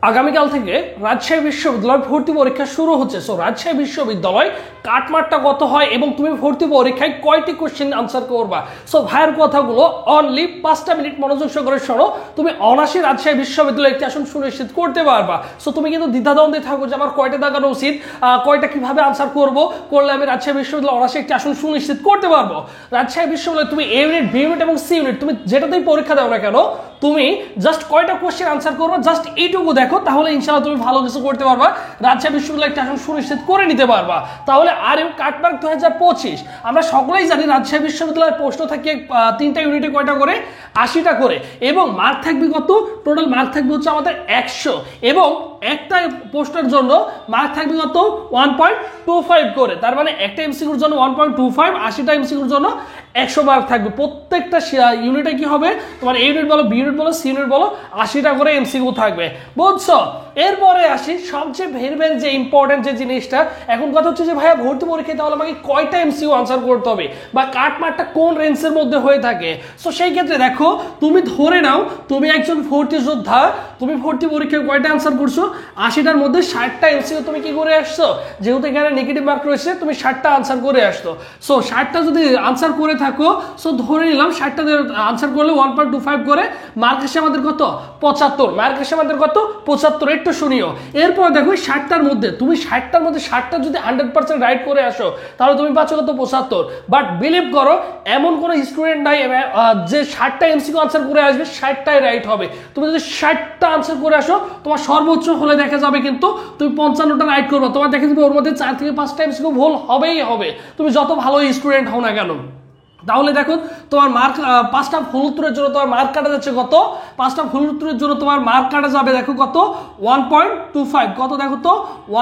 আগামীকাল থেকে রাজশাহী বিশ্ববিদ্যালয় ভর্তি পরীক্ষা শুরু হচ্ছে। সো রাজশাহী বিশ্ববিদ্যালয় কাটমার্কটা কত হয় এবং তুমি ভর্তি পরীক্ষায় কয়টি কোশ্চেন আনসার করবা। সো ভাইয়ের কথাগুলো অনলি 5টা মিনিট মনোযোগ সহকারে শোনো, তুমি অনায়াসে রাজশাহী বিশ্ববিদ্যালয়ে একটি আসন সুনিশ্চিত করতে পারবা। সো তুমি কিন্তু দ্বিধাদ্বন্দ্বে থাকো যে আমার কয়টা দাগানো উচিত, কয়টা কিভাবে আনসার করলে আমি রাজশাহী বিশ্ববিদ্যালয় অনায়াসে একটি আসন সুনিশ্চিত করতে পারবো। রাজশাহী বিশ্ববিদ্যালয় তুমি এ ইউনিট, বি ইউনিট এবং সি ইউনিট তুমি যেটাতেই পরীক্ষা দাও না কেন, তুমি জাস্ট কয়টা কোশ্চেন আনসার করবো জাস্ট এইটুকু দেখো, তাহলে ইনশাআল্লাহ তুমি ভালো কিছু করতে পারবা, রাজশাহী বিশ্ববিদ্যালয় একটা আসন সুনিশ্চিত করে নিতে পারবা। তাহলে আর ইউ কাটমার্ক 2025 আমরা সকলেই জানি রাজশাহী বিশ্ববিদ্যালয়ের প্রশ্ন থাকে 3টা ইউনিটে কয়টা করে, 80টা করে, এবং মার্ক থাকবে কত, টোটাল মার্ক থাকবে হচ্ছে আমাদের 100, এবং একটা পোস্টের জন্য মার্ক থাকবে কত 1.25 করে। তার মানে একটা এমসিকিউর জন্য 1.25, 80টা এমসিকিউর জন্য 100 মার্ক থাকবে। প্রত্যেকটা ইউনিটে কি হবে, তোমার এ ইউনিট বলো, বি ইউনিট বলো, সি ইউনিট বলো, 80টা করে এমসিকিউ থাকবে, বুঝছো। এরপরে আসি সবচেয়ে ভেরি যে ইম্পর্টেন্ট যে জিনিসটা, এখন কথা হচ্ছে যে ভাইয়া ভর্তি পরীক্ষায় তাহলে আমাকে কয়টা এমসিকিউ আনসার করতে হবে বা কাটমার্কটা কোন রেঞ্জের মধ্যে হয়ে থাকে। সো সেই ক্ষেত্রে দেখো, তুমি ধরে নাও তুমি একজন ভর্তি যোদ্ধা, তুমি ভর্তি পরীক্ষায় কয়টা আনসার করছো, 80টার মধ্যে 60টা এমসিকিউ তুমি কি করে আসছো, যেহেতু এখানে নেগেটিভ মার্ক রয়েছে তুমি 60টা আনসার করে আসছো। সো 60টা যদি আনসার করে থাকো, সো ধরে নিলাম 60টা আনসার করলে 1.25 করে মার্ক আসে আমাদের কত, 75, মার্ক আসে আমাদের কত, 75। একটু শুনিও, এরপর দেখো 60টার মধ্যে তুমি 60টা যদি 100% রাইট করে আসো, তাহলে তুমি পাচ্ছ কত, 75। বাট বিলিভ করো, এমন কোনো স্টুডেন্ট নাই যে 60টা এমসিকিউ আনসার করে আসবে 60টাই রাইট হবে। তুমি যদি 60টা আনসার করে আসো, তোমার সর্বোচ্চ হলে দেখা যাবে কিন্তু তুমি 55টা রাইট করবে, তোমার দেখা যাবে ওর মধ্যে 4 থেকে 5টা এমসিকিউ ভুল হবেই হবে, তুমি যত ভালো স্টুডেন্ট হও না কেন। তাহলে দেখো তোমার মার্ক 5টা ভুল উত্তরের জন্য তোমার মার্ক কাটা যাচ্ছে কত, 5টা ভুল উত্তরের জন্য তোমার মার্ক কাটা যাবে দেখো কত, 1.25, কত দেখো তো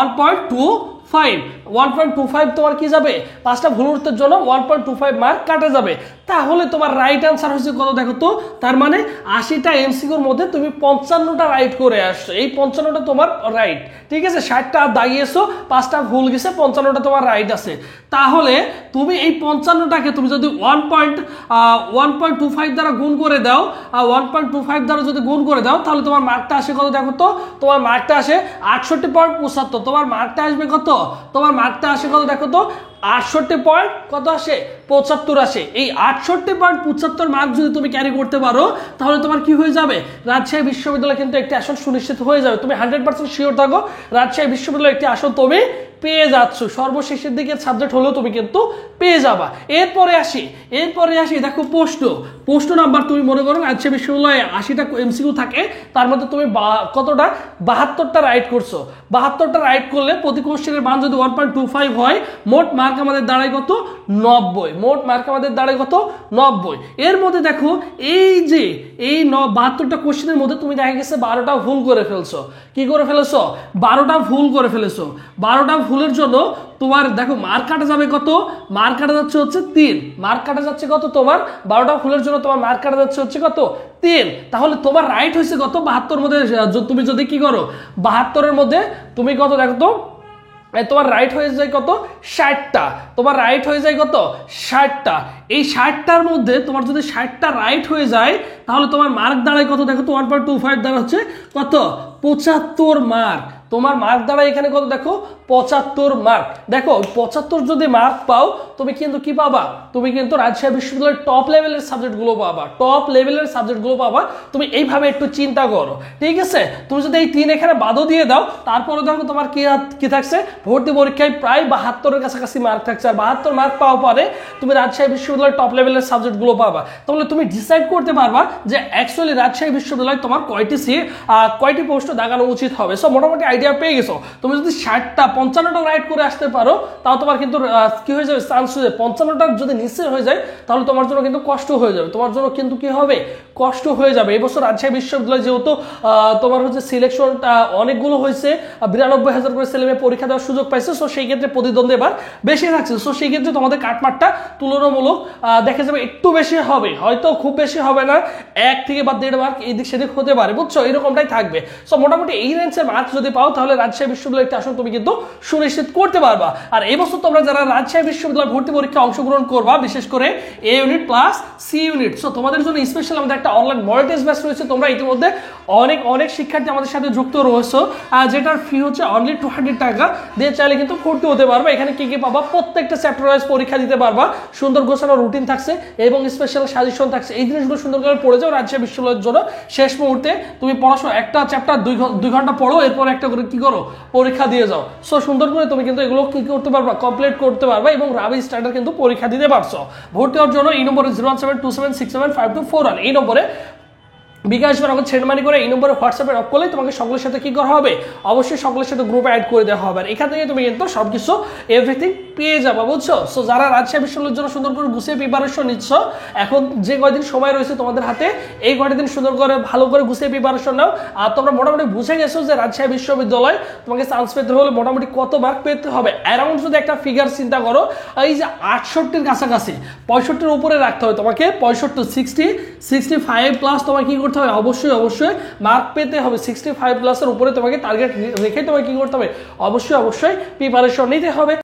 1.25 তোমার কি যাবে, 5টা ভুল উত্তরের জন্য 1.25 মার্ক কাটা যাবে। তাহলে তোমার রাইট আনসার হচ্ছে কত দেখো তো, তার মানে 80টা এমসিকিউর মধ্যে তুমি 55টা রাইট করে আসছো, এই 55টা তোমার রাইট, ঠিক আছে। 60টা দাগিয়েছো, 5টা ভুল গেছে, 55টা তোমার রাইট আছে। তাহলে তুমি এই 55টাকে তুমি যদি 1.25 দ্বারা গুণ করে দাও, 1.25 দ্বারা যদি গুণ করে দাও, তাহলে তোমার মার্কটা আসে কত দেখো তো, তোমার মার্কটা আসে 68.75। তোমার মার্কটা আসবে কত, তোমার মার্কটা আসে কত দেখো তো, 68 কত আসে, 75 আসে। এই 68.75 মার্ক যদি তুমি ক্যারি করতে পারো, তাহলে তোমার কি হয়ে যাবে, রাজশাহী বিশ্ববিদ্যালয় কিন্তু একটি আসন সুনিশ্চিত হয়ে যাবে। তুমি 100% শিওর থাকো রাজশাহী বিশ্ববিদ্যালয় একটি আসন তুমি পেয়ে যাচ্ছ, সর্বশেষের দিকের সাবজেক্ট হলেও তুমি কিন্তু পেয়ে যাবা। এরপরে আসি দেখো প্রশ্ন নাম্বার, তুমি মনে করো রাজশাহী বিশ্ববিদ্যালয়ে 80টা এমসিকিউ থাকে, তার মধ্যে তুমি কতটা, 72টা রাইট করছো। 72টা রাইট করলে প্রতি কোশ্চেনের মান যদি 1.25 হয়, মোট মার্ক আমাদের দাঁড়ায় কত, 90। মোট মার্ক আমাদের দাঁড়ায় কত, 90। এর মধ্যে দেখো এই 72টা কোশ্চেনের মধ্যে তুমি দেখা গেছে 12টা ভুল করে ফেলছো। কি করে ফেলেছো, 12টা ভুল করে ফেলেছো। 12টা ভুলের জন্য তোমার দেখো মার্ক কাটা যাবে কত, মার্ক কাটা যাচ্ছে হচ্ছে 3, মার্ক কাটা যাচ্ছে কত তোমার, 12টা ভুলের জন্য তোমার মার্ক কাটা যাচ্ছে হচ্ছে কত, 3। তাহলে তোমার রাইট হয়েছে কত, 72 মধ্যে তুমি যদি কি করো, 72-এর মধ্যে তুমি কত দেখো তো, তোমার রাইট হয়ে যায় কত, 60টা। তোমার রাইট হয়ে যায় কত, 60টা। এই 60টার মধ্যে তোমার যদি 60টা রাইট হয়ে যায়, তাহলে তোমার মার্ক দাঁড়ায় কত দেখো তো, 1.25 দ্বারা হচ্ছে কত, 75 মার্ক। তোমার মার্ক দ্বারা এখানে কত দেখো, 75 মার্ক। দেখো 75 যদি মার্ক পাও, তুমি কিন্তু কি পাবা, তুমি কিন্তু রাজশাহী বিশ্ববিদ্যালয়ের টপ লেভেলের সাবজেক্টগুলো পাবা। তুমি এইভাবে একটু চিন্তা করো, ঠিক আছে। তুমি যদি এই 3 এখানে বাদও দিয়ে দাও, তারপরে দেখো তোমার কি থাকছে, ভর্তি পরীক্ষায় প্রায় 72-এর কাছাকাছি মার্ক থাকছে। আর 72 মার্ক পাওয়া পরে তুমি রাজশাহী বিশ্ববিদ্যালয়ের টপ লেভেলের সাবজেক্টগুলো পাবা। তাহলে তুমি ডিসাইড করতে পারবা যে অ্যাকচুয়ালি রাজশাহী বিশ্ববিদ্যালয় তোমার কয়টি পোস্ট দাগানো উচিত হবে। সো মোটামুটি আইডিয়া পেয়ে গেছো। তুমি যদি 60টা 55টা রাইট করে আসতে পারো, তাও তোমার কিন্তু কি হয়ে যাবে, চান্স হয়ে যাবে। 55টা যদি নিচে হয়ে যায়, তাহলে তোমার জন্য কিন্তু কষ্ট হয়ে যাবে, তোমার জন্য কিন্তু কি হবে, কষ্ট হয়ে যাবে। এবছর রাজশাহী বিশ্ববিদ্যালয় যেহেতু তোমার হচ্ছে সিলেকশনটা অনেকগুলো হয়েছে, 92,000 করে ছেলেমেয়ে পরীক্ষা দেওয়ার সুযোগ পাইছে। সো সেই ক্ষেত্রে প্রতিদ্বন্দ্বী এবার বেশি থাকছে। সো সেই ক্ষেত্রে তোমাদের কাটমার্কটা তুলনামূলক দেখা যাবে একটু বেশি হবে, হয়তো খুব বেশি হবে না, 1 থেকে বা 1.5 মার্ক এদিক সেদিক হতে পারে, বুঝছো, এরকমটাই থাকবে। সো মোটামুটি এই রেঞ্জের মার্ক যদি পাও, তাহলে রাজশাহী বিশ্ববিদ্যালয়ের একটি আসন তুমি কিন্তু সুনিশ্চিত করতে পারবা। আর এই বছর তোমরা যারা রাজশাহী বিশ্ববিদ্যালয় ভর্তি পরীক্ষায় অংশগ্রহণ করবা, বিশেষ করে A unit plus C unit, so তোমাদের জন্য স্পেশাল আমাদের একটা অনলাইন মডেল টেস্ট ব্যাচ রয়েছে। তোমরা ইতিমধ্যে অনেক শিক্ষার্থী আমাদের সাথে যুক্ত রয়েছে, যেটার ফি হচ্ছে অনলি 200 টাকা দিয়ে চাইলে কিন্তু ভর্তি হতে পারবা। এখানে কি কি পাবা, প্রত্যেকটা চ্যাপ্টার ওয়াইজ পরীক্ষা দিতে পারবা, সুন্দর গোছানো রুটিন থাকছে এবং স্পেশাল সাজেশন থাকছে। এই জিনিসগুলো সুন্দর করে পড়ে যাও রাজশাহী বিশ্ববিদ্যালয়ের জন্য। শেষ মুহূর্তে তুমি পড়াশোনা একটা চ্যাপ্টার 2 ঘন্টা পড়ো, এরপর একটা করে কি করো, পরীক্ষা দিয়ে যাও। সো সুন্দর করে তুমি কিন্তু এগুলো কি করতে পারবা, কমপ্লিট করতে পারবা এবং রাবি স্ট্যান্ডার্ড কিন্তু পরীক্ষা দিতে পারছো। ভর্তি হওয়ার জন্য এই নম্বরে 01727675241 এই নম্বরে বিকাশ বা নগদ সেন্ড মানি করে এই নম্বরে হোয়াটসঅ্যাপে নক করলে তোমাকে সকলের সাথে কি করা হবে, অবশ্যই সকলের সাথে গ্রুপে অ্যাড করে দেওয়া হবে। আর এখান থেকে তুমি কিন্তু সবকিছু এভরিথিং পেয়ে যাবা, বুঝছো? সো যারা রাজশাহী বিশ্ববিদ্যালয়ের জন্য সুন্দর করে গুছিয়ে প্রিপারেশন নিচ্ছ, এখন যে কয়দিন সময় রয়েছে তোমাদের হাতে, এই কয়টা দিন সুন্দর করে ভালো করে গুছিয়ে প্রিপারেশন নাও। আর তোমরা মোটামুটি বুঝে গেছো যে রাজশাহী বিশ্ববিদ্যালয় তোমাকে চান্স পেতে হলে মোটামুটি কত মার্ক পেতে হবে। অ্যারাউন্ড যদি একটা ফিগার চিন্তা করো, এই যে 68-র কাছাকাছি, 65-র উপরে রাখতে হবে তোমাকে, 65, 65 প্লাস তোমাকে কি করতে হবে, অবশ্যই মার্ক পেতে হবে। 65 প্লাসের উপরে তোমাকে টার্গেট রেখে তোমাকে কি করতে হবে, অবশ্যই প্রিপারেশন নিতে হবে।